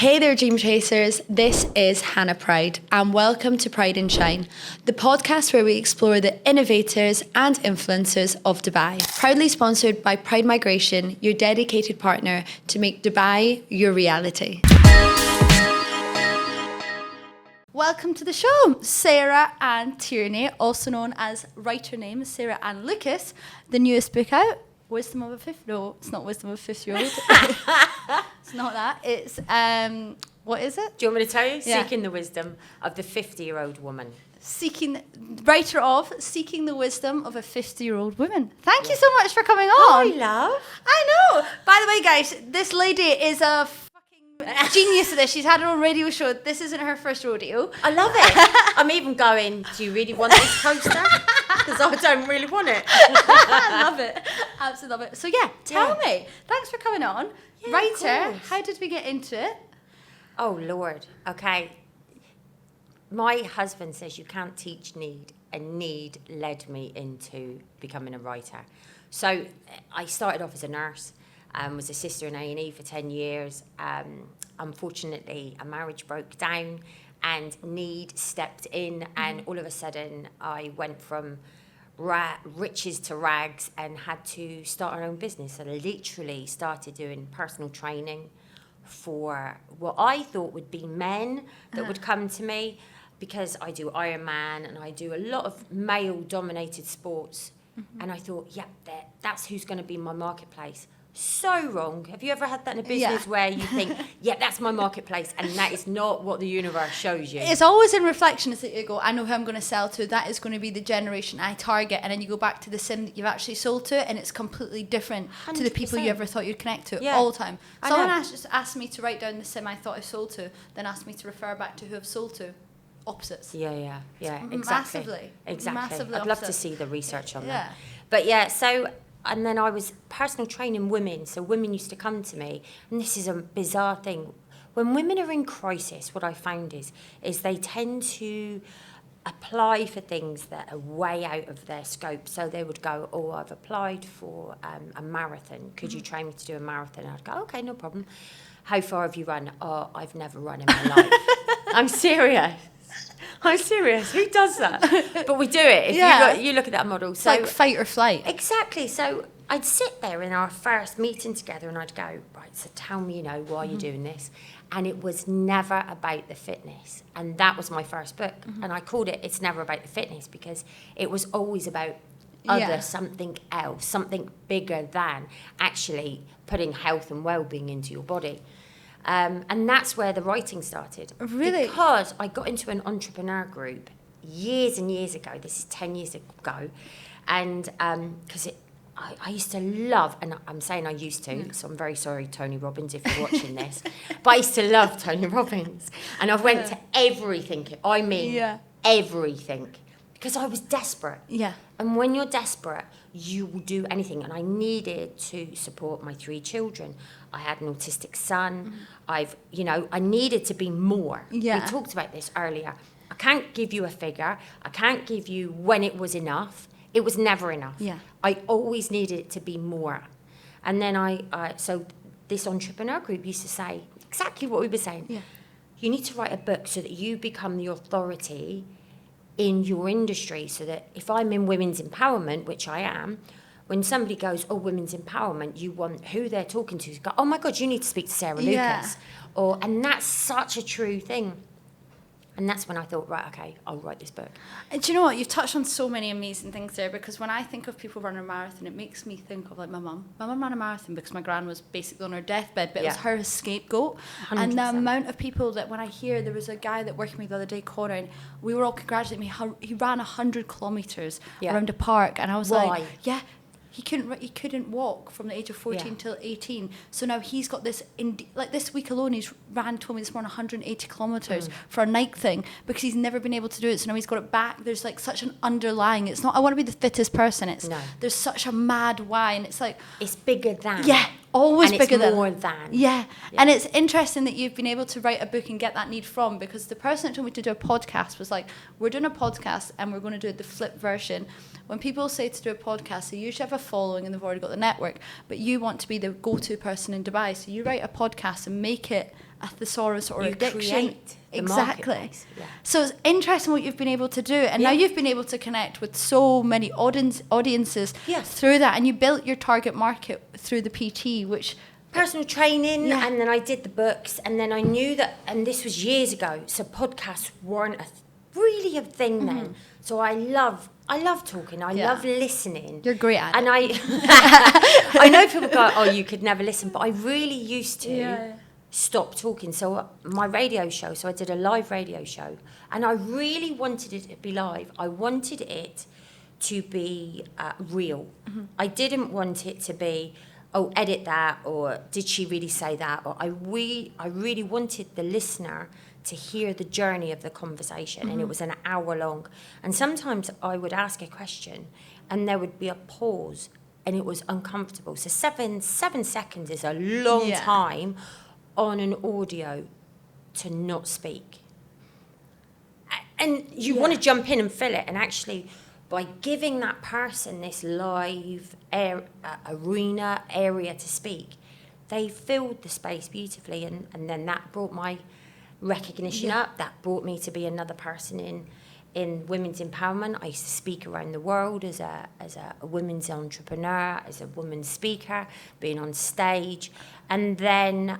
Hey there, Dream Chasers. This is Hannah Pryde, and welcome to Pryde Shine, the podcast where we explore the innovators and influencers of Dubai. Proudly sponsored by Pryde Migration, your dedicated partner to make Dubai your reality. Welcome to the show, Sarah-Anne Tierney, also known as writer name Sarah-Anne Lucas. The newest book out, Wisdom of a Fifth. No, it's not Wisdom of a 50-year-old. It's not that. It's what is it? Do you want me to tell you? Yeah. Seeking the wisdom of the 50-year-old woman. Writer of Seeking the Wisdom of a 50-year-old Woman. Thank you so much for coming on. Hi, love. I know. By the way, guys, this lady is a fucking genius at this. She's had her own radio show. This isn't her first rodeo. I love it. I'm even going, do you really want this coaster? Because I don't really want it. I love it. Absolutely love it. So yeah, tell me. Thanks for coming on. Yeah, Writer, how did we get into it? Oh, Lord. Okay. My husband says you can't teach need, and need led me into becoming a writer. So I started off as a nurse, was a sister in A&E for 10 years. Unfortunately, a marriage broke down and need stepped in, and all of a sudden I went from riches to rags and had to start our own business. I literally started doing personal training for what I thought would be men that would come to me, because I do Ironman and I do a lot of male-dominated sports. And I thought, that's who's going to be my marketplace. So wrong. Have you ever had that in a business where you think, that's my marketplace, and that is not what the universe shows you? It's always in reflection that you go, I know who I'm going to sell to. That is going to be the generation I target. And then you go back to the sim that you've actually sold to, and it's completely different 100%. To the people you ever thought you'd connect to all the time. Someone just asked me to write down the sim I thought I sold to, then asked me to refer back to who I've sold to. Opposites. Yeah, exactly. Massively. I'd love to see the research on that. But and then I was personal training women. So women used to come to me, and this is a bizarre thing. When women are in crisis, what I found is they tend to apply for things that are way out of their scope. So they would go, I've applied for a marathon. Could you train me to do a marathon? I'd go, okay, no problem. How far have you run? Oh, I've never run in my life. I'm serious. Who does that? But we do it. If you look at that model. It's like fight or flight. Exactly. So I'd sit there in our first meeting together and I'd go, right, so tell me, why you're doing this. And it was never about the fitness. And that was my first book. And I called it It's Never About the Fitness, because it was always about something else, something bigger than actually putting health and well-being into your body. And that's where the writing started. Really? Because I got into an entrepreneur group years and years ago. This is 10 years ago. And because I used to love, and I'm saying I used to, so I'm very sorry, Tony Robbins, if you're watching this. But I used to love Tony Robbins. And I went to everything. I mean, everything. Because I was desperate. Yeah. And when you're desperate, you will do anything. And I needed to support my 3 children. I had an autistic son. I needed to be more. Yeah. We talked about this earlier. I can't give you a figure. I can't give you when it was enough. It was never enough. Yeah. I always needed it to be more. And then so this entrepreneur group used to say exactly what we were saying. Yeah. You need to write a book so that you become the authority in your industry, so that if I'm in women's empowerment, which I am, when somebody goes, women's empowerment, you want who they're talking to go, oh my God, you need to speak to Sarah Lucas. And that's such a true thing. And that's when I thought, right, okay, I'll write this book. And do you know what? You've touched on so many amazing things there, because when I think of people running a marathon, it makes me think of like my mum. My mum ran a marathon because my gran was basically on her deathbed, but it was her scapegoat. 100%. And the amount of people that when I hear, there was a guy that worked with me the other day, Connor, and we were all congratulating me. He ran 100 kilometres around a park, and I was like, he couldn't walk from the age of 14 till 18. So now he's got this, like this week alone, told me this morning, 180 kilometres for a Nike thing, because he's never been able to do it. So now he's got it back. There's like such an underlying, it's not, I want to be the fittest person. There's such a mad why. And it's like, it's bigger than. Yeah. Always and bigger it's than. More than. Yeah. And it's interesting that you've been able to write a book and get that need from, because the person that told me to do a podcast was like, we're doing a podcast and we're going to do the flip version. When people say to do a podcast, they usually have a following and they've already got the network, but you want to be the go-to person in Dubai. So you write a podcast and make it a thesaurus or you addiction. Create the Exactly. Yeah. So it's interesting what you've been able to do, and now you've been able to connect with so many audiences through that, and you built your target market through the PT, which personal training, and then I did the books, and then I knew that, and this was years ago, so podcasts weren't really a thing then. So I love talking. I love listening. You're great at it. And I know people go, oh, you could never listen, but I really used to stop talking. So my radio show, so I did a live radio show, and I really wanted it to be live. I wanted it to be real. I didn't want it to be, oh, edit that, or did she really say that? Or I really wanted the listener to hear the journey of the conversation, and it was an hour long. And sometimes I would ask a question, and there would be a pause, and it was uncomfortable. So seven seconds is a long time on an audio to not speak. And you want to jump in and fill it, and actually, by giving that person this live arena area to speak, they filled the space beautifully, and then that brought my recognition up. That brought me to be another person in women's empowerment. I used to speak around the world as a women's entrepreneur, as a woman speaker, being on stage, and then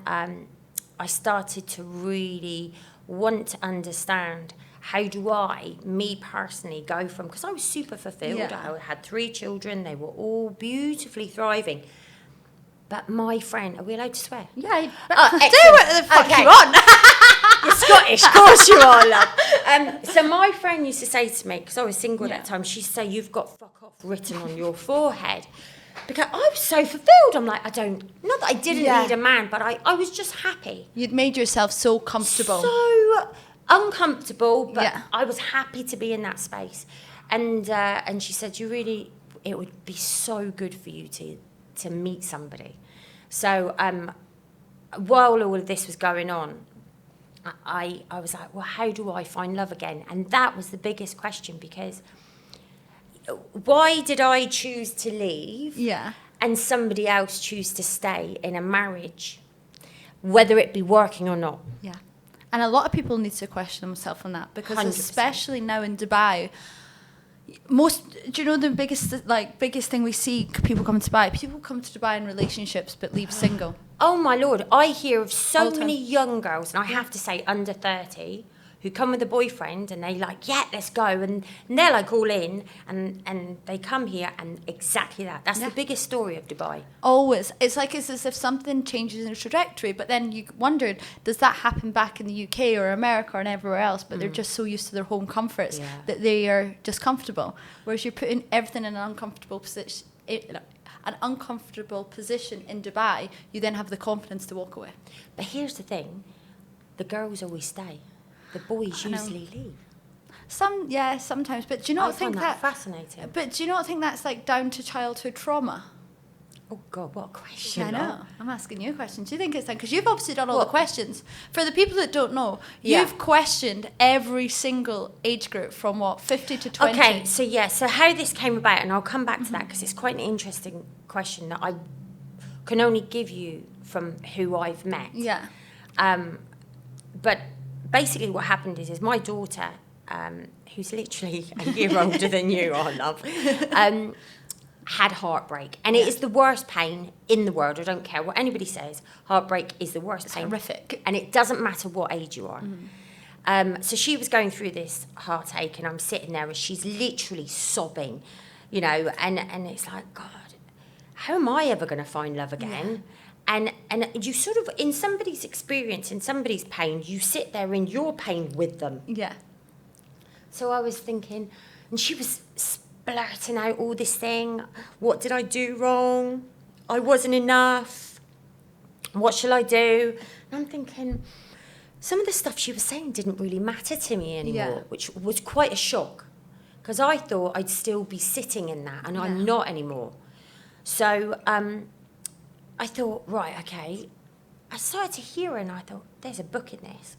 I started to really want to understand, how do I, me personally, go from, because I was super fulfilled. I had 3 children, they were all beautifully thriving. But my friend, are we allowed to swear? Yeah, do what the fuck you want. You're Scottish, of course you are, love. So my friend used to say to me, because I was single at that time, she'd say, you've got fuck off written on your forehead. Because I was so fulfilled. I'm like, not that I didn't need a man, but I was just happy. You'd made yourself so comfortable. So uncomfortable, but I was happy to be in that space. And she said, it would be so good for you to meet somebody. So while all of this was going on, I was like, well, how do I find love again? And that was the biggest question, because why did I choose to leave and somebody else choose to stay in a marriage, whether it be working or not? Yeah. And a lot of people need to question themselves on that, because 100%. especially now in Dubai, do you know the biggest thing we see people come to Dubai? People come to Dubai in relationships but leave single. Oh my Lord, I hear of so many young girls, and I have to say under 30, who come with a boyfriend and they like, yeah, let's go. And they're like all in, and they come here, and exactly that. That's the biggest story of Dubai. Always. It's like it's as if something changes in the trajectory, but then you wondered, does that happen back in the UK or America and everywhere else? But they're just so used to their home comforts that they are just comfortable. Whereas you're putting everything in an uncomfortable position. An uncomfortable position in Dubai, you then have the confidence to walk away. But here's the thing, the girls always stay. The boys usually leave. Sometimes. But do you not think that fascinating? But do you not think that's like down to childhood trauma? Oh God, what a question! I know. I'm asking you a question. Do you think it's that? Because you've obviously done all the questions. For the people that don't know, you've questioned every single age group from 50 to 20. Okay, so how this came about, and I'll come back to that, because it's quite an interesting question that I can only give you from who I've met. Yeah. But basically what happened is my daughter, who's literally a year older than you, I love, had heartbreak. And it is the worst pain in the world. I don't care what anybody says. Heartbreak is the worst pain. Horrific. And it doesn't matter what age you are. So she was going through this heartache, and I'm sitting there and she's literally sobbing, and it's like, God, how am I ever going to find love again? And you sort of, in somebody's experience, in somebody's pain, you sit there in your pain with them. Yeah. So I was thinking, and she was blurting out all this thing. What did I do wrong? I wasn't enough. What shall I do? And I'm thinking, some of the stuff she was saying didn't really matter to me anymore, which was quite a shock, because I thought I'd still be sitting in that, and I'm not anymore. So I thought, right, okay. I started to hear her, and I thought, there's a book in this.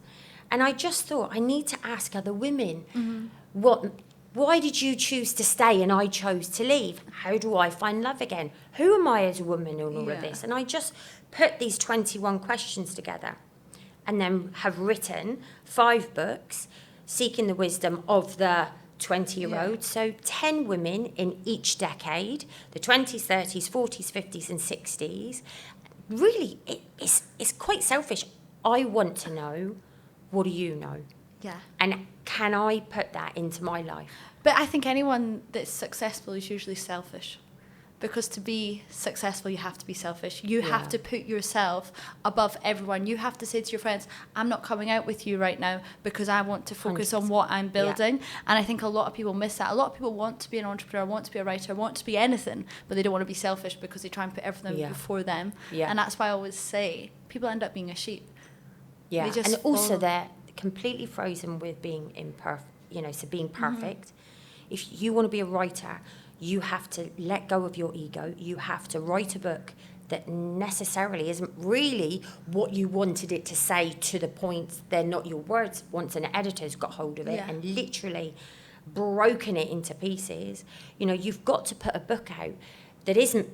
And I just thought, I need to ask other women, why did you choose to stay and I chose to leave? How do I find love again? Who am I as a woman in all of this? And I just put these 21 questions together. and then have written 5 books seeking the wisdom of the 20-year-old. So 10 women in each decade, the 20s, 30s, 40s, 50s and 60s. Really, it's quite selfish. I want to know, what do you know? Yeah. And can I put that into my life? But I think anyone that's successful is usually selfish. Because to be successful, you have to be selfish. You have to put yourself above everyone. You have to say to your friends, I'm not coming out with you right now because I want to focus 100%. On what I'm building. Yeah. And I think a lot of people miss that. A lot of people want to be an entrepreneur, want to be a writer, want to be anything, but they don't want to be selfish because they try and put everything before them. Yeah. And that's why I always say, people end up being a sheep. Yeah, and also they're completely frozen with being imperfect, so being perfect. If you want to be a writer, you have to let go of your ego. You have to write a book that necessarily isn't really what you wanted it to say, to the point they're not your words once an editor's got hold of it and literally broken it into pieces. You've got to put a book out that isn't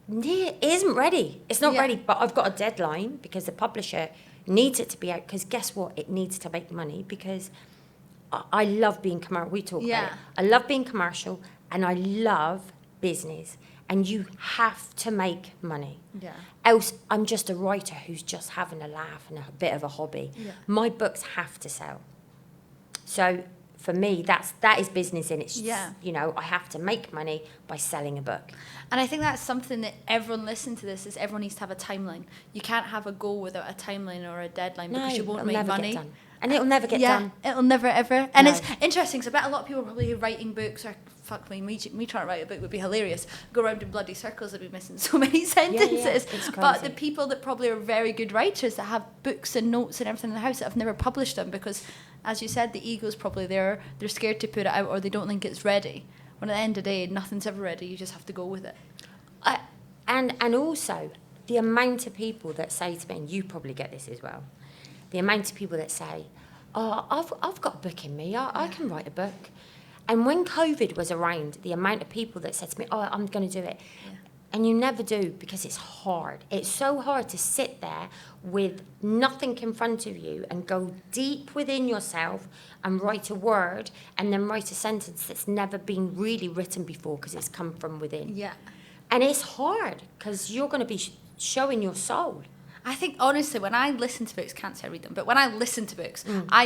ready. It's not ready, but I've got a deadline because the publisher needs it to be out, because guess what? It needs to make money, because I love being commercial. We talk about it. I love being commercial. And I love business, and you have to make money. Yeah. Else, I'm just a writer who's just having a laugh and a bit of a hobby. Yeah. My books have to sell. So for me, that is business in its. Yeah. I have to make money by selling a book. And I think that's something that everyone listening to this is everyone needs to have a timeline. You can't have a goal without a timeline or a deadline because you won't make money. Get done. And it'll never get done. It'll never ever. And it's interesting because I bet a lot of people probably writing books or fuck me trying to write a book would be hilarious. Go around in bloody circles, I'd be missing so many sentences. But the people that probably are very good writers that have books and notes and everything in the house that have never published them because, as you said, the ego's probably there. They're scared to put it out or they don't think it's ready. When at the end of the day, nothing's ever ready. You just have to go with it. And also, the amount of people that say to me, and you probably get this as well, the amount of people that say, I've got a book in me, I can write a book. And when COVID was around, the amount of people that said to me, I'm going to do it. Yeah. And you never do, because it's hard. It's so hard to sit there with nothing in front of you and go deep within yourself and write a word and then write a sentence that's never been really written before because it's come from within. Yeah. And it's hard because you're going to be showing your soul. I think, honestly, when I listen to books, can't say I read them, but when I listen to books, I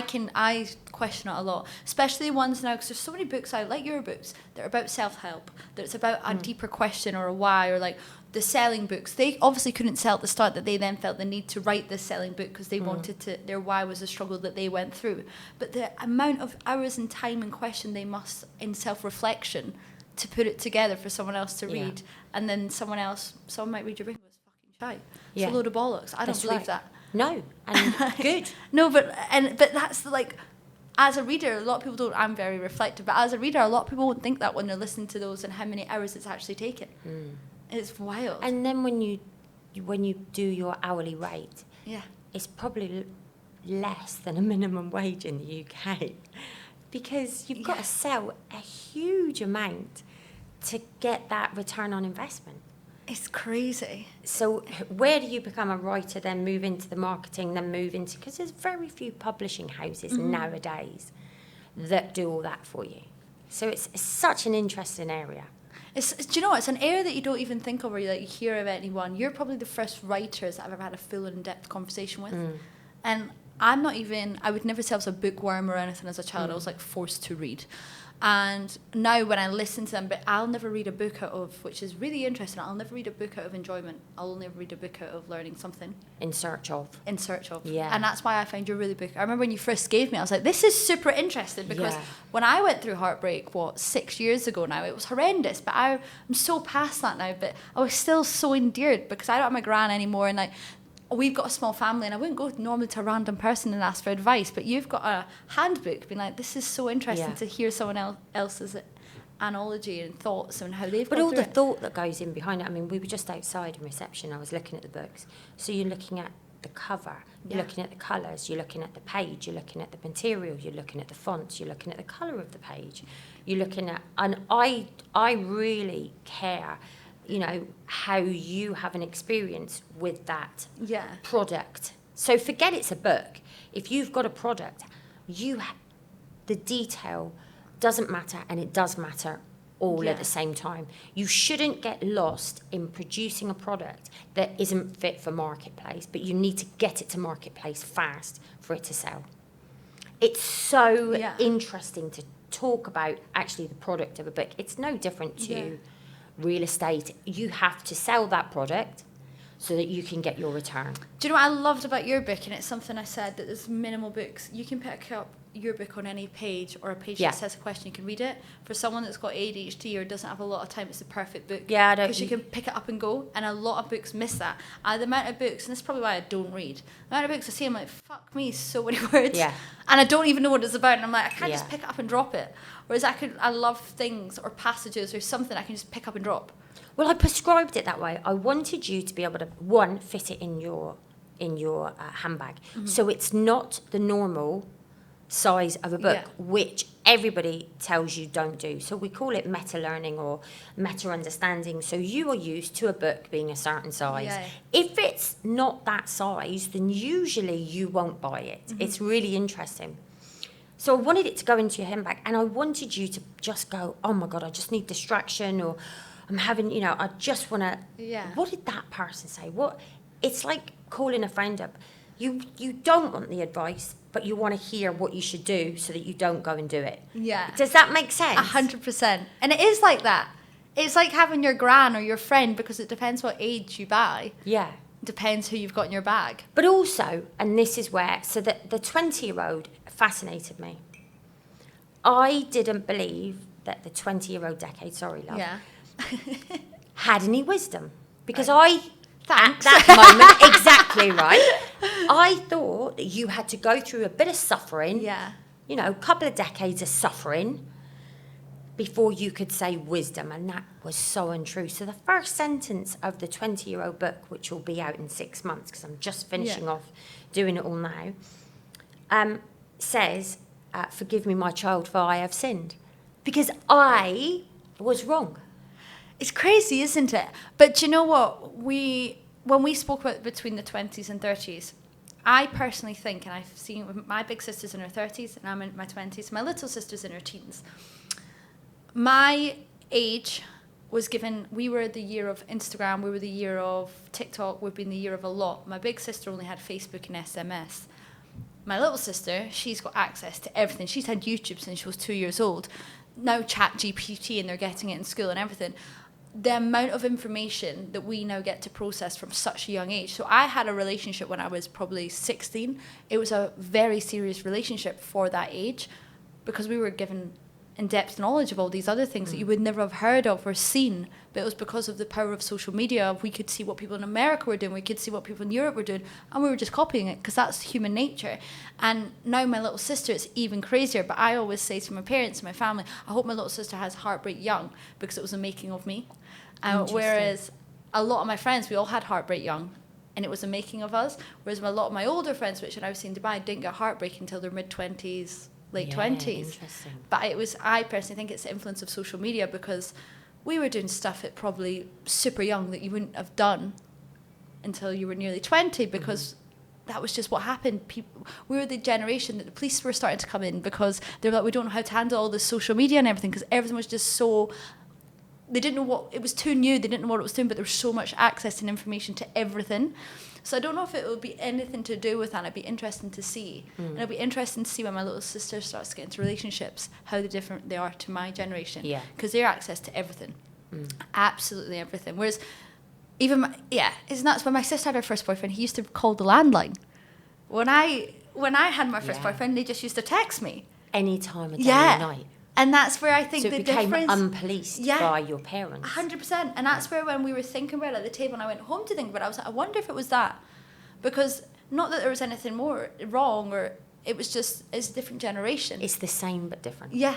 question it a lot, especially ones now, because there's so many books out, like your books, that are about self-help, that it's about a deeper question or a why, or like the selling books. They obviously couldn't sell at the start, that they then felt the need to write this selling book because they wanted to, their why was a struggle that they went through. But the amount of hours and time and question they must, in self-reflection, to put it together for someone else to read, and then someone might read your book. Shite. It's a load of bollocks. I don't believe that. No, and good. No, but that's like, as a reader, a lot of people don't. I'm very reflective, but as a reader, a lot of people won't think that when they're listening to those and how many hours it's actually taken. It's wild. And then when you do your hourly rate, it's probably less than a minimum wage in the UK, because you've got to sell a huge amount to get that return on investment. It's crazy. So where do you become a writer, then move into the marketing, then move into... Because there's very few publishing houses nowadays that do all that for you. So it's such an interesting area. Do you know what? It's an area that you don't even think of or you hear of anyone. You're probably the first writers that I've ever had a full and in-depth conversation with. And I'm not even... I would never say I was a bookworm or anything as a child. I was forced to read. And now when I listen to them, but I'll never read a book out of, which is really interesting, I'll never read a book out of enjoyment. I'll only read a book out of learning something. In search of. Yeah. And that's why I find your really book. I remember when you first gave me, I was like, this is super interesting, because when I went through Heartbreak, 6 years ago now, it was horrendous, but I'm so past that now, but I was still so endeared because I don't have my gran anymore, and we've got a small family, and I wouldn't go normally to a random person and ask for advice, but you've got a handbook being like, this is so interesting to hear someone else's analogy and thoughts and how they've But all the thought that goes in behind it. I mean, we were just outside in reception, I was looking at the books. So you're looking at the cover, you're looking at the colours, you're looking at the page, you're looking at the material, you're looking at the fonts, you're looking at the colour of the page, you're looking at... And I really care, how you have an experience with that product So forget it's a book. If you've got a product, the detail doesn't matter, and it does matter all at the same time. You shouldn't get lost in producing a product that isn't fit for marketplace, but you need to get it to marketplace fast for it to sell. It's so interesting to talk about actually the product of a book. It's no different to real estate. You have to sell that product so that you can get your return. Do you know what I loved about your book? And it's something I said, that there's minimal books. You can pick up your book on any page, or a page that says a question, you can read it. For someone that's got ADHD or doesn't have a lot of time, it's the perfect book. Yeah, because you can pick it up and go, and a lot of books miss that. The amount of books, and this is probably why I don't read, the amount of books I see, I'm like, fuck me, so many words. Yeah. And I don't even know what it's about, and I'm like, I can't just pick it up and drop it. Whereas I love things or passages or something I can just pick up and drop. Well, I prescribed it that way. I wanted you to be able to, one, fit it in your handbag. Mm-hmm. So it's not the normal size of a book, which everybody tells you don't do. So we call it meta learning or meta understanding. So you are used to a book being a certain size. Yeah. If it's not that size, then usually you won't buy it. Mm-hmm. It's really interesting. So I wanted it to go into your handbag, and I wanted you to just go, oh my God, I just need distraction, or I'm having, I just want to, what did that person say? It's like calling a friend up. You don't want the advice, but you want to hear what you should do so that you don't go and do it. Yeah. Does that make sense? 100%. And it is like that. It's like having your gran or your friend, because it depends what age you buy. Yeah. Depends who you've got in your bag. But also, and this is where, so that the 20-year-old fascinated me. I didn't believe that the 20-year-old decade, sorry, love, had any wisdom. Because at that moment, exactly right, I thought that you had to go through a bit of suffering, a couple of decades of suffering, before you could say wisdom, and that was so untrue. So the first sentence of the 20-year-old book, which will be out in 6 months, because I'm just finishing off doing it all now, says, forgive me, my child, for I have sinned. Because I was wrong. It's crazy, isn't it? But you know what? When we spoke about between the 20s and 30s, I personally think, and I've seen my big sister's in her 30s, and I'm in my 20s, my little sister's in her teens. My age was given, we were the year of Instagram, we were the year of TikTok, we've been the year of a lot. My big sister only had Facebook and SMS. My little sister, she's got access to everything. She's had YouTube since she was 2 years old. Now ChatGPT, and they're getting it in school and everything. The amount of information that we now get to process from such a young age. So I had a relationship when I was probably 16. It was a very serious relationship for that age, because we were given in-depth knowledge of all these other things that you would never have heard of or seen. But it was because of the power of social media. We could see what people in America were doing. We could see what people in Europe were doing. And we were just copying it, because that's human nature. And now my little sister, it's even crazier. But I always say to my parents and my family, I hope my little sister has Heartbreak young, because it was the making of me. Whereas a lot of my friends, we all had Heartbreak young, and it was the making of us. Whereas a lot of my older friends, which when I was in Dubai, didn't get Heartbreak until their mid-20s, late 20s. But I personally think it's the influence of social media, because we were doing stuff at probably super young that you wouldn't have done until you were nearly 20, because that was just what happened. We were the generation that the police were starting to come in, because they were like, we don't know how to handle all this social media and everything, because everything was just so... They didn't know what... It was too new. They didn't know what it was doing, but there was so much access and information to everything. So I don't know if it would be anything to do with that. It'd be interesting to see. And it'll be interesting to see when my little sister starts to get into relationships, how different they are to my generation. Yeah. Because they have access to everything. Absolutely everything. Whereas even... it's nuts. When my sister had her first boyfriend, he used to call the landline. When I had my first boyfriend, they just used to text me. Any time of day or night. And that's where I think so the became difference... unpoliced by your parents. 100%. And that's where when we were thinking about it at the table and I went home to think about it, I was like, I wonder if it was that. Because not that there was anything more wrong, or it was just, it's a different generation. It's the same but different. Yeah,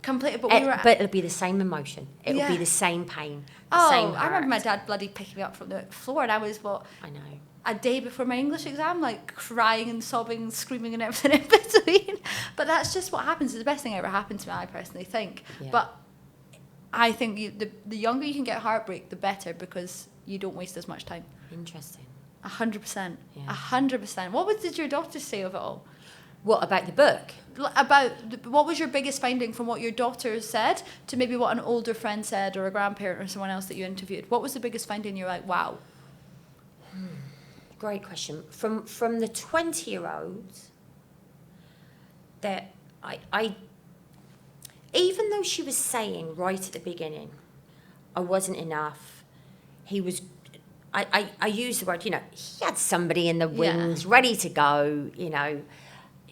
completely. But it'll be the same emotion. It'll be the same pain. Same I remember my dad bloody picking me up from the floor, and I was, I know. A day before my English exam, like crying and sobbing and screaming and everything in between. But that's just what happens. It's the best thing that ever happened to me, I personally think. Yeah. But I think the younger you can get Heartbreak, the better, because you don't waste as much time. Interesting. 100%. Yeah. 100%. What did your daughter say of it all? What about the book? What was your biggest finding from what your daughter said to maybe what an older friend said or a grandparent or someone else that you interviewed? What was the biggest finding you're like, wow? Great question. From the 20-year-olds, that I even though she was saying right at the beginning, I wasn't enough, he was, I use the word, he had somebody in the wings ready to go,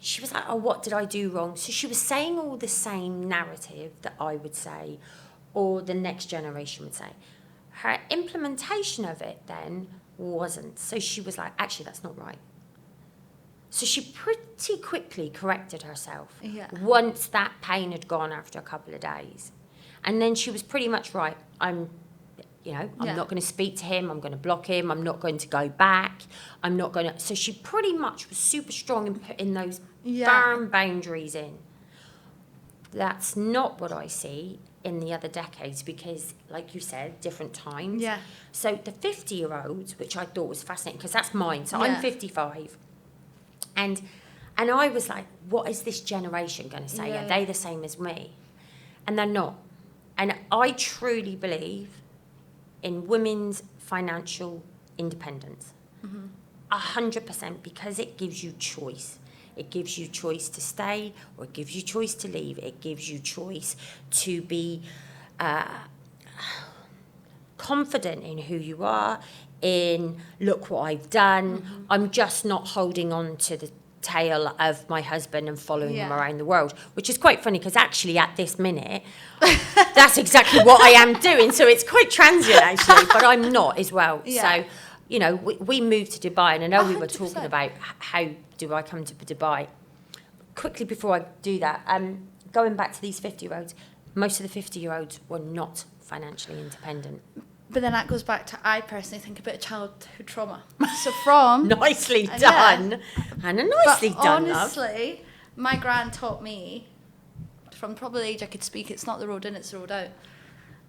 She was like, oh, what did I do wrong? So she was saying all the same narrative that I would say or the next generation would say. Her implementation of it then wasn't. So she was like, actually, that's not right. So she pretty quickly corrected herself once that pain had gone after a couple of days. And then she was pretty much right. I'm not going to speak to him. I'm going to block him. I'm not going to go back. I'm not going to... So she pretty much was super strong in putting those firm boundaries in. That's not what I see in the other decades because, like you said, different times. Yeah. So the 50-year-olds, which I thought was fascinating because that's mine. So I'm 55. And I was like, what is this generation going to say? Are they the same as me? And they're not. And I truly believe in women's financial independence. 100%, because it gives you choice. It gives you choice to stay or it gives you choice to leave. It gives you choice to be confident in who you are, in look what I've done. I'm just not holding on to the tail of my husband and following him around the world, which is quite funny because actually at this minute that's exactly what I am doing, so it's quite transient actually, but I'm not as well. So we moved to Dubai, and I know 100%. We were talking about how do I come to Dubai. Quickly before I do that, going back to these 50-year-olds, most of the 50-year-olds were not financially independent. But then that goes back to, I personally think, a bit of childhood trauma. So from... Nicely done. Hannah, nicely done, honestly, love. My gran taught me, from probably the age I could speak, it's not the road in, it's the road out.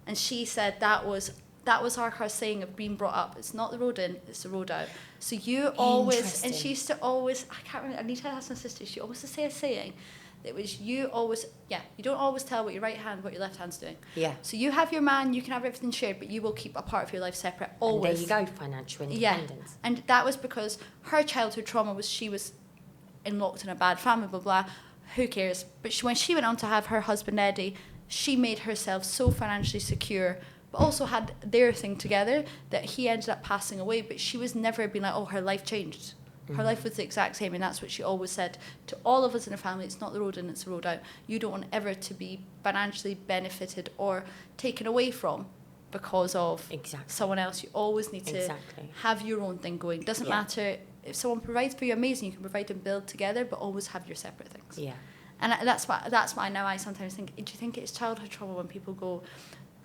And she said that was her saying of being brought up. It's not the road in, it's the road out. So you always... And she used to always... I can't remember. I need to ask my sister. She always used to say a saying. It was you always, you don't always tell what your right hand, what your left hand's doing. Yeah. So you have your man, you can have everything shared, but you will keep a part of your life separate, always. And there you go, financial independence. Yeah. And that was because her childhood trauma was she was locked in a bad family, blah, blah. Who cares? But when she went on to have her husband, Eddie, she made herself so financially secure, but also had their thing together that he ended up passing away, but she was never being like, oh, her life changed. Her life was the exact same, and that's what she always said to all of us in the family. It's not the road in, it's the road out. You don't want ever to be financially benefited or taken away from because of someone else. You always need to have your own thing going. Doesn't matter if someone provides for you, amazing. You can provide and build together, but always have your separate things. Yeah. And that's why now I sometimes think, do you think it's childhood trauma when people go,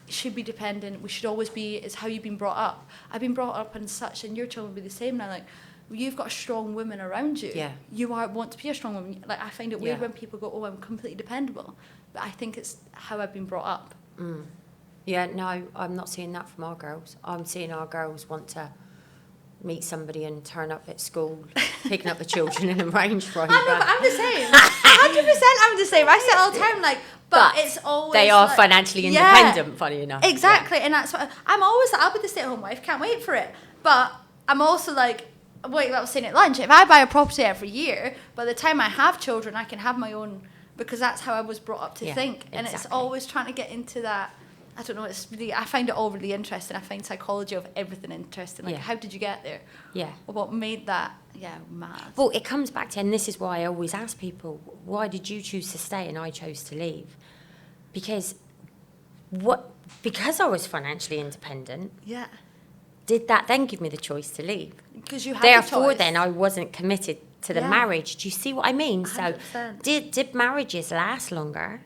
should be dependent, we should always be, it's how you've been brought up. I've been brought up in such, and your children will be the same now, like, you've got strong women around you. Yeah. You want to be a strong woman. Like, I find it weird when people go, oh, I'm completely dependable. But I think it's how I've been brought up. Yeah, no, I'm not seeing that from our girls. I'm seeing our girls want to meet somebody and turn up at school, picking up the children in a Range Rover. I know, but I'm the same. 100% I'm the same. I say it all the time, like, but it's always... They are financially independent, funny enough. Exactly, and that's what... I'm always like, I'll be the stay-at-home wife, can't wait for it. But I'm also like... Wait, I was saying at lunch, if I buy a property every year, by the time I have children, I can have my own, because that's how I was brought up to think. And it's always trying to get into that, I don't know, it's really, I find it all really interesting. I find psychology of everything interesting. Like, how did you get there? Yeah. Or what made that, mad? Well, it comes back to, and this is why I always ask people, why did you choose to stay and I chose to leave? Because I was financially independent. Yeah. Did that then give me the choice to leave? Because you had Therefore, the choice. then I wasn't committed to the marriage. Do you see what I mean? 100%. So, did marriages last longer?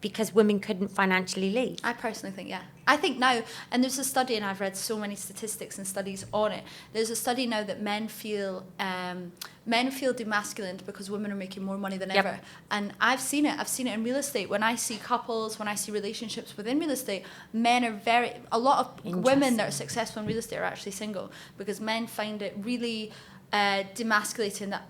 because women couldn't financially leave? I personally think, yeah. I think now, and there's a study, and I've read so many statistics and studies on it. There's a study now that men feel demasculined because women are making more money than ever. And I've seen it. I've seen it in real estate. When I see couples, when I see relationships within real estate, a lot of women that are successful in real estate are actually single, because men find it really demasculating that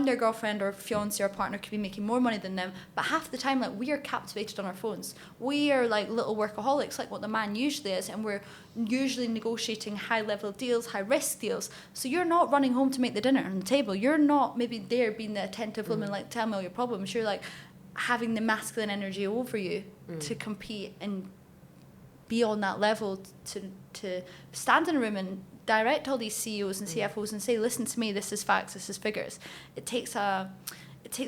their girlfriend or fiance or partner could be making more money than them, but half the time, like, we are captivated on our phones. We are like little workaholics, like what the man usually is, and we're usually negotiating high level deals, high risk deals. So you're not running home to make the dinner on the table. You're not maybe there being the attentive woman, like, tell me all your problems. You're like having the masculine energy over you to compete and be on that level to stand in a room and direct all these CEOs and CFOs and say, listen to me, this is facts, this is figures. It takes a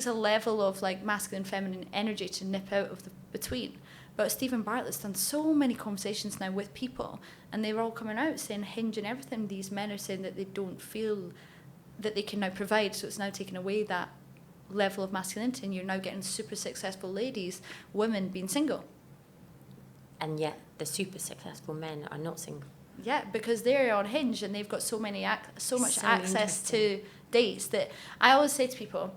level of like masculine, feminine energy to nip out of the between. But Stephen Bartlett's done so many conversations now with people, and they were all coming out saying Hinge and everything. These men are saying that they don't feel that they can now provide, so it's now taken away that level of masculinity, and you're now getting super successful ladies, women being single. And yet the super successful men are not single. Yeah, because they're on Hinge and they've got so much access to dates that I always say to people,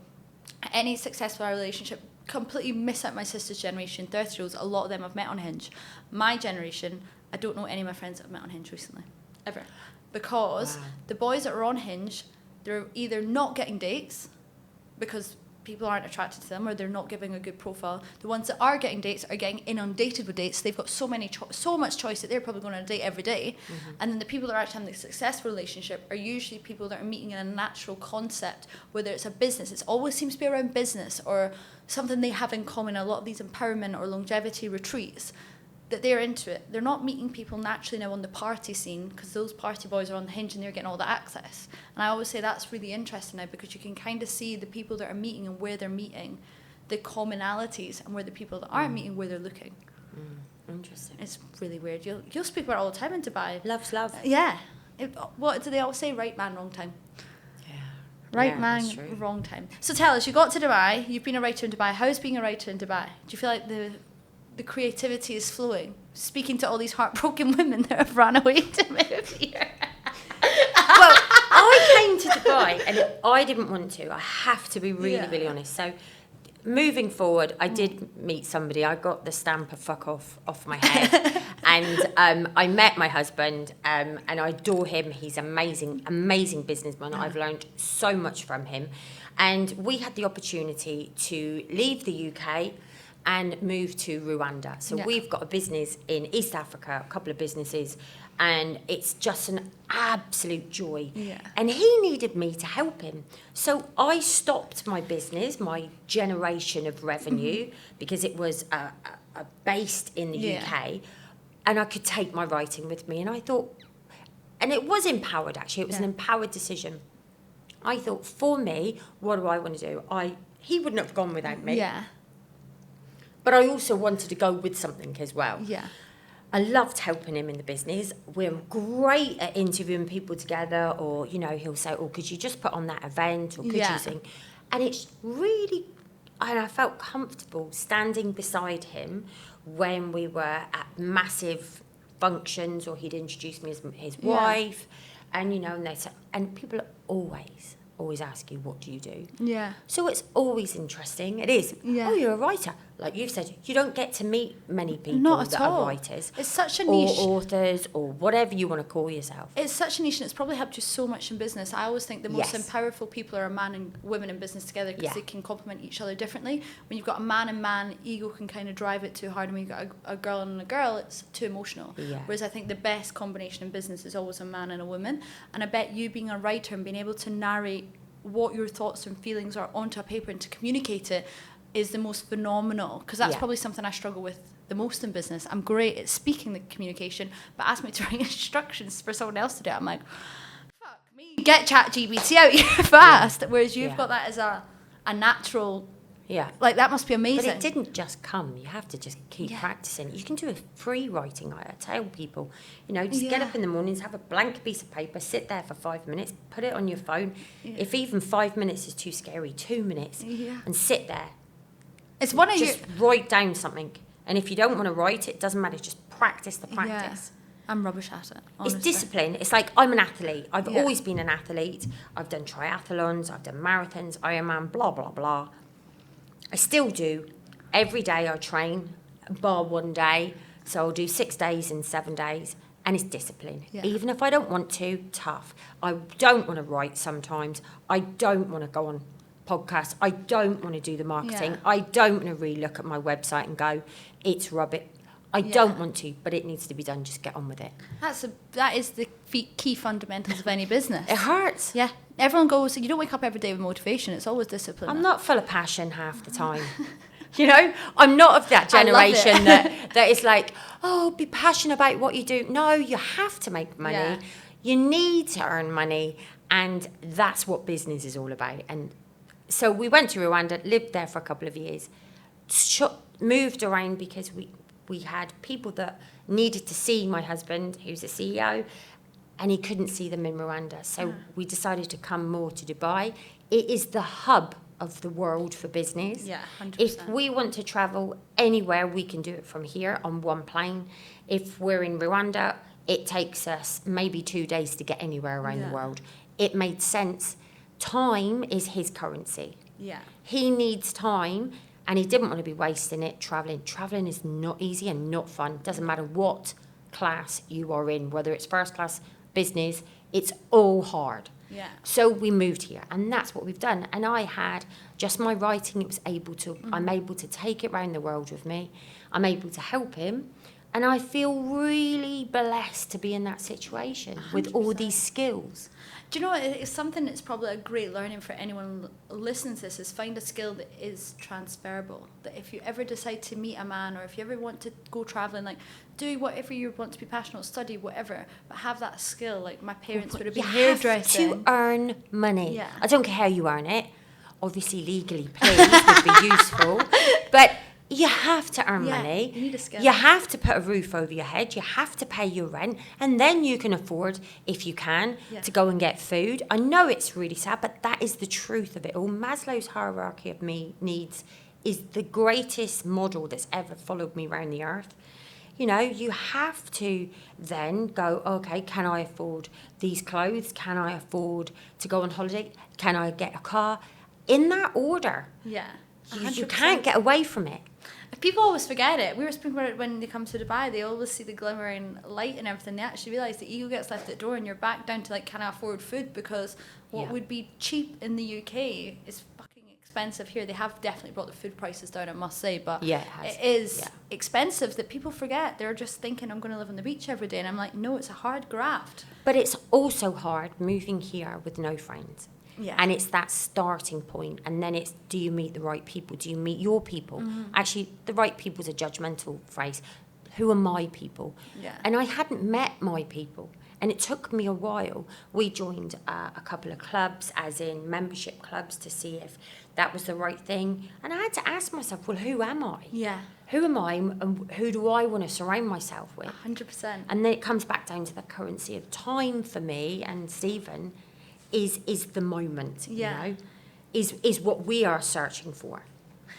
any successful relationship, completely miss out my sister's generation, 30-year-olds, a lot of them I've met on Hinge. My generation, I don't know any of my friends that I've met on Hinge recently, ever. Because the boys that are on Hinge, they're either not getting dates because people aren't attracted to them, or they're not giving a good profile. The ones that are getting dates are getting inundated with dates. They've got so much choice that they're probably going on a date every day. And then the people that are actually having a successful relationship are usually people that are meeting in a natural concept, whether it's a business. It always seems to be around business or something they have in common. A lot of these empowerment or longevity retreats, that they're into it. They're not meeting people naturally now on the party scene, because those party boys are on the Hinge and they're getting all the access. And I always say that's really interesting now, because you can kind of see the people that are meeting and where they're meeting, the commonalities, and where the people that aren't meeting, where they're looking. Interesting. It's really weird. You'll speak about it all the time in Dubai. Love's love. Yeah. What do they always say? Right man, wrong time. Yeah. Right man, wrong time. So tell us, you got to Dubai, you've been a writer in Dubai. How's being a writer in Dubai? Do you feel like the creativity is flowing, speaking to all these heartbroken women that have run away to move here? Well, I came to Dubai and I didn't want to. I have to be really honest. So moving forward, I did meet somebody. I got the stamp of fuck off my head. And I met my husband, and I adore him. He's amazing businessman. I've learned so much from him. And we had the opportunity to leave the UK and move to Rwanda. So we've got a business in East Africa, a couple of businesses, and it's just an absolute joy. Yeah. And he needed me to help him. So I stopped my business, my generation of revenue, because it was based in the UK, and I could take my writing with me. And I thought, and it was empowered actually, it was an empowered decision. I thought, for me, what do I want to do? He wouldn't have gone without me. Yeah. But I also wanted to go with something as well. Yeah. I loved helping him in the business. We're great at interviewing people together, or, he'll say, oh, could you just put on that event, or could you sing? And it's really, and I felt comfortable standing beside him when we were at massive functions, or he'd introduce me as his wife. And, and they said, and people always ask you, what do you do? Yeah. So it's always interesting. It is. Yeah. Oh, you're a writer. Like you've said, you don't get to meet many people that are writers. It's such a niche. Or authors, or whatever you want to call yourself. It's such a niche, and it's probably helped you so much in business. I always think the most powerful people are a man and women in business together, because they can complement each other differently. When you've got a man and man, ego can kind of drive it too hard. And when you've got a girl and a girl, it's too emotional. Yeah. Whereas I think the best combination in business is always a man and a woman. And I bet you being a writer and being able to narrate what your thoughts and feelings are onto a paper and to communicate it is the most phenomenal, because that's probably something I struggle with the most in business. I'm great at speaking the communication, but ask me to write instructions for someone else to do it, I'm like, fuck me, get ChatGPT out here fast. Whereas you've got that as a natural. Yeah. Like, that must be amazing. But it didn't just come. You have to just keep practicing. You can do a free writing. I tell people, just get up in the mornings, have a blank piece of paper, sit there for 5 minutes, put it on your phone. Yeah. If even 5 minutes is too scary, 2 minutes, and sit there. It's one of just write down something. And if you don't want to write, it doesn't matter. Just practice the practice. Yeah. I'm rubbish at it, honestly. It's discipline. It's like I'm an athlete. I've always been an athlete. I've done triathlons. I've done marathons, Ironman, blah, blah, blah. I still do. Every day I train, bar one day. So I'll do 6 days in 7 days. And it's discipline. Yeah. Even if I don't want to, tough. I don't want to write sometimes. I don't want to go on podcasts. I don't want to do the marketing. Yeah. I don't want to re-look at my website and go, it's rubbish. I don't want to, but it needs to be done. Just get on with it. That is the key fundamentals of any business. It hurts. Yeah. Everyone goes, you don't wake up every day with motivation. It's always discipline. I'm not full of passion half the time. You know, I'm not of that generation that is like, oh, be passionate about what you do. No, you have to make money. Yeah. You need to earn money. And that's what business is all about. And so we went to Rwanda, lived there for a couple of years, moved around because we had people that needed to see my husband, who's a CEO, and he couldn't see them in Rwanda. So we decided to come more to Dubai. It is the hub of the world for business. Yeah, 100%. If we want to travel anywhere, we can do it from here on one plane. If we're in Rwanda, it takes us maybe 2 days to get anywhere around the world. It made sense. Time is his currency. Yeah. He needs time, and he didn't want to be wasting it traveling. Traveling is not easy and not fun. Doesn't matter what class you are in, whether it's first class, business, it's all hard. Yeah. So we moved here, and that's what we've done. And I had just my writing. It was able to. I'm able to take it around the world with me. I'm able to help him, and I feel really blessed to be in that situation 100%. With all these skills. Do you know what? It's something that's probably a great learning for anyone listening to this, is find a skill that is transferable. That if you ever decide to meet a man, or if you ever want to go travelling, like, do whatever you want to be passionate, study whatever, but have that skill. Like my parents would have been hairdressing. You have to earn money. Yeah. I don't care how you earn it. Obviously, legally, please, would be useful. But you have to earn money. You need a skill. You have to put a roof over your head. You have to pay your rent. And then you can afford, if you can, to go and get food. I know it's really sad, but that is the truth of it all. Maslow's hierarchy of needs is the greatest model that's ever followed me around the earth. You know, you have to then go, okay, can I afford these clothes? Can I afford to go on holiday? Can I get a car? In that order. Yeah. You can't get away from it. People always forget it. We were speaking about it when they come to Dubai. They always see the glimmering light and everything. They actually realise the ego gets left at the door, and you're back down to like, can I afford food? Because what would be cheap in the UK is fucking expensive here. They have definitely brought the food prices down, I must say, but it is expensive that people forget. They're just thinking, I'm going to live on the beach every day, and I'm like, no, it's a hard graft. But it's also hard moving here with no friends. Yeah. And it's that starting point, and then it's, do you meet the right people? Do you meet your people? Actually, the right people is a judgmental phrase. Who are my people? Yeah. And I hadn't met my people, and it took me a while. We joined a couple of clubs, as in membership clubs, to see if that was the right thing. And I had to ask myself, well, who am I? Yeah. Who am I, and who do I want to surround myself with? 100%. And then it comes back down to the currency of time for me and Stephen. Is the moment, you know, is what we are searching for.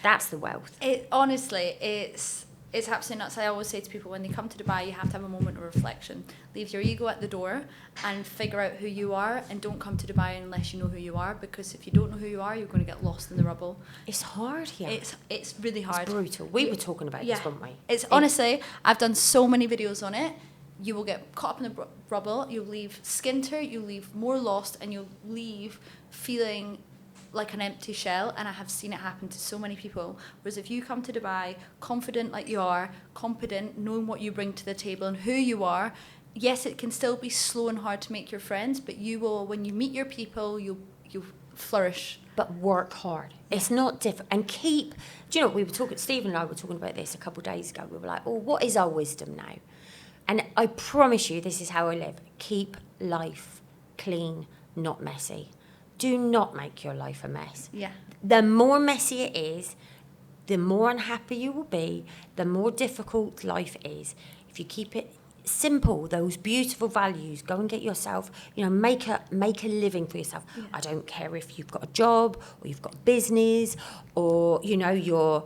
That's the wealth. Honestly, it's absolutely nuts. I always say to people, when they come to Dubai, you have to have a moment of reflection. Leave your ego at the door and figure out who you are, and don't come to Dubai unless you know who you are, because if you don't know who you are, you're going to get lost in the rubble. It's hard here. It's really hard. It's brutal. We were talking about this, weren't we? Honestly, I've done so many videos on it. You will get caught up in the rubble, you'll leave skinter, you'll leave more lost, and you'll leave feeling like an empty shell. And I have seen it happen to so many people. Whereas if you come to Dubai confident like you are, competent, knowing what you bring to the table and who you are, yes, it can still be slow and hard to make your friends, but you will, when you meet your people, you'll flourish. But work hard. It's not different. And do you know, we were talking, Stephen and I were talking about this a couple of days ago. We were like, oh, what is our wisdom now? And I promise you, this is how I live. Keep life clean, not messy. Do not make your life a mess. Yeah. The more messy it is, the more unhappy you will be, the more difficult life is. If you keep it simple, those beautiful values, go and get yourself, you know, make a living for yourself. Yeah. I don't care if you've got a job or you've got a business or, you know, you're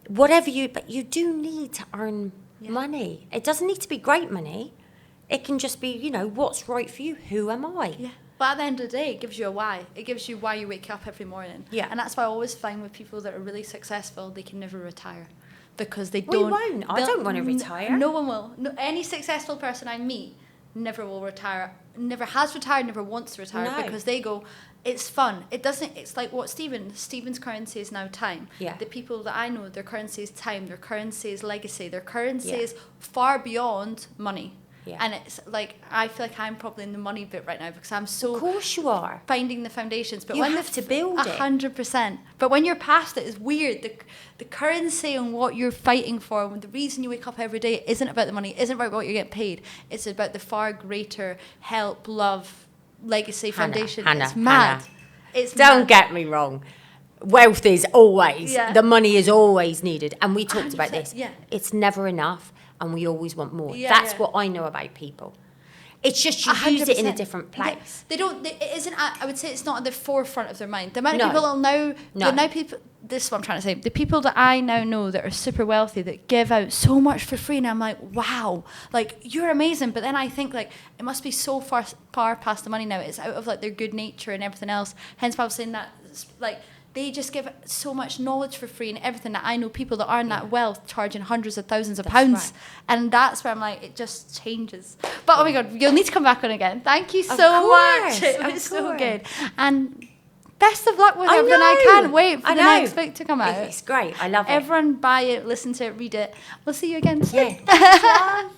Whatever but you do need to earn money. It doesn't need to be great money. It can just be, you know, what's right for you. Who am I? Yeah. But at the end of the day, it gives you a why. It gives you why you wake up every morning. Yeah. And that's why I always find with people that are really successful, they can never retire. Because they don't... We won't. I don't want to retire. No one will. No, any successful person I meet never will retire. Never has retired, never wants to retire. No. Because they go, it's fun. It doesn't... It's like what Stephen's currency is now time. Yeah. The people that I know, their currency is time. Their currency is legacy. Their currency is far beyond money. Yeah. And it's like, I feel like I'm probably in the money bit right now because I'm so... Of course you are. Finding the foundations. But You when have to build it. 100%. But when you're past it, it's weird. The currency and what you're fighting for, the reason you wake up every day isn't about the money, isn't about what you're getting paid. It's about the far greater help, love, legacy, foundation. It's mad. It's Don't mad. get me wrong. Wealth is always, Yeah. the money is always needed. And we talked about 100%, this. yeah. It's never enough. And we always want more. Yeah, That's yeah. what I know about people. It's just you use it in a different place. They don't. It isn't. I would say it's not at the forefront of their mind. The amount of No. people that now. No. Now people. This is what I'm trying to say. The people that I now know that are super wealthy that give out so much for free, and I'm like, wow, like you're amazing. But then I think like it must be so far past the money now. It's out of like their good nature and everything else. Hence, why I was saying that like. They just give so much knowledge for free and everything that I know people that aren't that wealth charging hundreds of thousands of pounds. Right. And that's where I'm like, it just changes. But oh my God, you'll need to come back on again. Thank you so course, much. It of was so course. good. And best of luck with I everything. know. I can't wait for I the know. next book to come out. It's great. I love it. Everyone buy it, listen to it, read it. We'll see you again soon. Yeah.